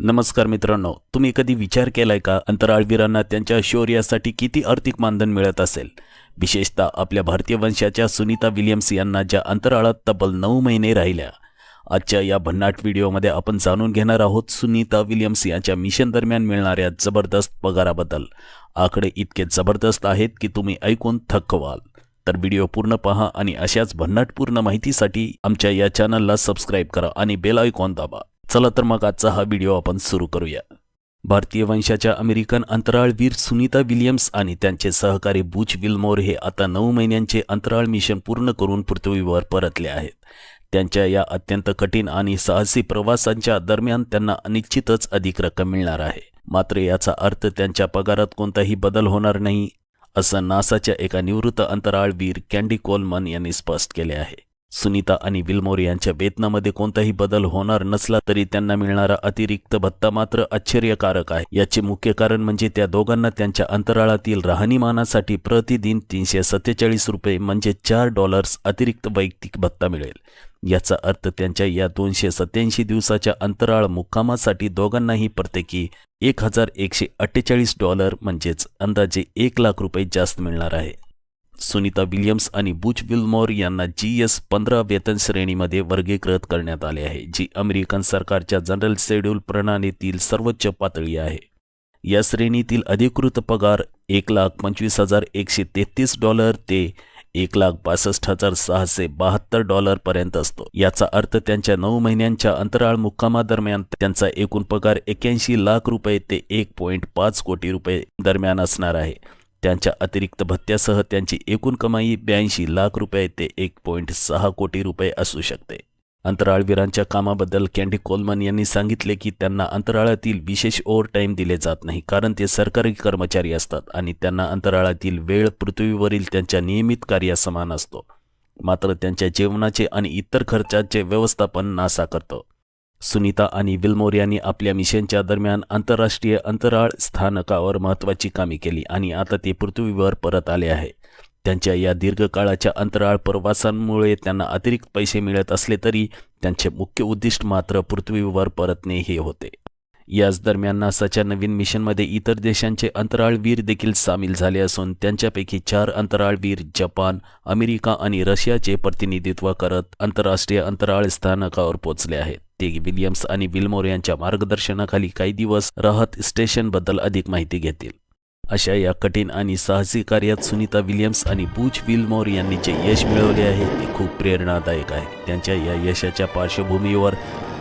नमस्कार मित्रांनो, तुम्ही कधी विचार केलाय का अंतराळवीरांना त्यांच्या शौर्यासाठी किती आर्थिक मानधन मिळत असेल? विशेषतः आपल्या भारतीय वंशाच्या सुनीता विल्यम्स यांना ज्या अंतराळात तब्बल 9 महिने राहिल्या. आजच्या या भन्नाट व्हिडिओमध्ये आपण जाणून घेणार आहोत सुनीता विल्यम्स यांच्या मिशन दरम्यान मिळणाऱ्या जबरदस्त पगाराबद्दल. आकडे इतके जबरदस्त आहेत की तुम्ही ऐकून थक्क व्हाल. तर व्हिडिओ पूर्ण पहा आणि अशाच भन्नाटपूर्ण माहितीसाठी आमच्या या चॅनलला सबस्क्राईब करा आणि बेल आयकॉन दाबा. चला तर मग आजचा हा व्हिडिओ आपण सुरू करूया. भारतीय वंशाच्या अमेरिकन अंतराळवीर सुनीता विल्यम्स आणि त्यांचे सहकारी बुच विल्मोर हे आता 9 महिन्यांचे अंतराळ मिशन पूर्ण करून पृथ्वीवर परतले आहेत. त्यांच्या या अत्यंत कठीण आणि साहसी प्रवासांच्या दरम्यान त्यांना निश्चितच अधिक रक्कम मिळणार आहे. मात्र याचा अर्थ त्यांच्या पगारात कोणताही बदल होणार नाही, असं नासाच्या एका निवृत्त अंतराळवीर कॅन्डी कोलमन यांनी स्पष्ट केले आहे. सुनीता आणि विल्मोर यांच्या वेतनामध्ये कोणताही बदल होणार नसला तरी त्यांना मिळणारा अतिरिक्त भत्ता मात्र आश्चर्यकारक आहे. याचे मुख्य कारण म्हणजे त्या दोघांना त्यांच्या अंतराळातील राहणीमानासाठी प्रतिदिन $347 म्हणजे $4 अतिरिक्त वैयक्तिक भत्ता मिळेल. याचा अर्थ त्यांच्या या 287 दिवसाच्या अंतराळ मुक्कामासाठी दोघांनाही प्रत्येकी $1,148 म्हणजेच अंदाजे ₹1,00,000 जास्त मिळणार आहे. सुनीता विल्यम्स आणि बुच विल्मोर यांना GS-15 वेतन श्रेणीमध्ये वर्गीकृत करण्यात आले आहे, जी अमेरिकन सरकारच्या जनरल शेड्यूल प्रणालीतील सर्वोच्च पातळी आहे. या श्रेणीतील अधिकृत पगार $1,25,133 ते $1,62,672 पर्यंत असतो. याचा अर्थ त्यांच्या 9 महिन्यांच्या अंतराळ मुक्कामादरम्यान त्यांचा एकूण पगार $81 लाख ते $1.5 कोटी दरम्यान असणार आहे. त्यांच्या अतिरिक्त भत्त्यासह त्यांची एकूण कमाई $82 लाख ते $1.6 कोटी असू शकते. अंतराळवीरांच्या कामाबद्दल कॅन्डी कोलमन यांनी सांगितले की त्यांना अंतराळातील विशेष ओव्हरटाईम दिले जात नाही, कारण ते सरकारी कर्मचारी असतात आणि त्यांना अंतराळातील वेळ पृथ्वीवरील त्यांच्या नियमित कार्यासमान असतो. मात्र त्यांच्या जेवणाचे आणि इतर खर्चाचे व्यवस्थापन नासा करतो. सुनीता आणि विल्मोर यांनी आपल्या मिशनच्या दरम्यान आंतरराष्ट्रीय अंतराळ स्थानकावर महत्त्वाची कामे केली आणि आता ते पृथ्वीवर परत आले आहे. त्यांच्या या दीर्घकाळाच्या अंतराळ प्रवासांमुळे त्यांना अतिरिक्त पैसे मिळत असले तरी त्यांचे मुख्य उद्दिष्ट मात्र पृथ्वीवर परतणे हे होते. याच दरम्यान नासाच्या नवीन मिशनमध्ये इतर देशांचे अंतराळवीर देखील सामील झाले असून त्यांच्यापैकी 4 अंतराळवीर जपान, अमेरिका आणि रशियाचे प्रतिनिधित्व करत आंतरराष्ट्रीय अंतराळ स्थानकावर पोहोचले आहेत. ते विल्यम्स आणि विल्मोर यांच्या मार्गदर्शनाखाली काही दिवस राहत स्टेशनबद्दल अधिक माहिती घेतील. अशा या कठीण आणि साहसी कार्यात सुनीता विल्यम्स आणि बुच विल्मोर यांनी जे यश मिळवले आहे ते खूप प्रेरणादायक आहे. त्यांच्या या यशाच्या पार्श्वभूमीवर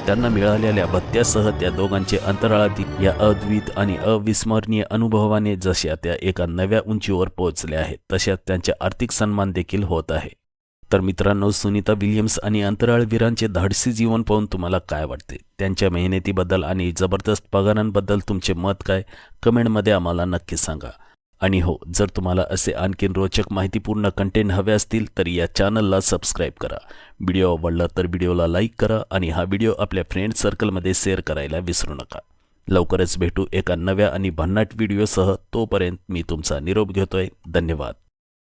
त्यांना मिळालेल्या भत्त्यासह त्या दोघांचे अंतराळातील या अद्भुत आणि अविस्मरणीय अनुभवाने जशा त्या एका नव्या उंचीवर पोहोचल्या आहेत, तशाच त्यांचे आर्थिक सन्मान देखील होत आहे. तर मित्रांनो, सुनीता विल्यम्स आणि अंतराळवीरांचे धाडसी जीवन पाहून तुम्हाला काय वाटते? त्यांच्या मेहनतीबद्दल आणि जबरदस्त पगारांबद्दल तुमचे मत काय? कमेंटमध्ये आम्हाला नक्की सांगा. आणि हो, जर तुम्हाला असे आणखीन रोचक माहितीपूर्ण कंटेंट हवे असतील तर या चॅनलला सबस्क्राईब करा. व्हिडिओ आवडला तर व्हिडिओला लाईक करा आणि हा व्हिडिओ आपल्या फ्रेंड सर्कलमध्ये शेअर करायला विसरू नका. लवकरच भेटू एका नव्या आणि भन्नाट व्हिडिओसह. तोपर्यंत मी तुमचा निरोप घेतोय. धन्यवाद.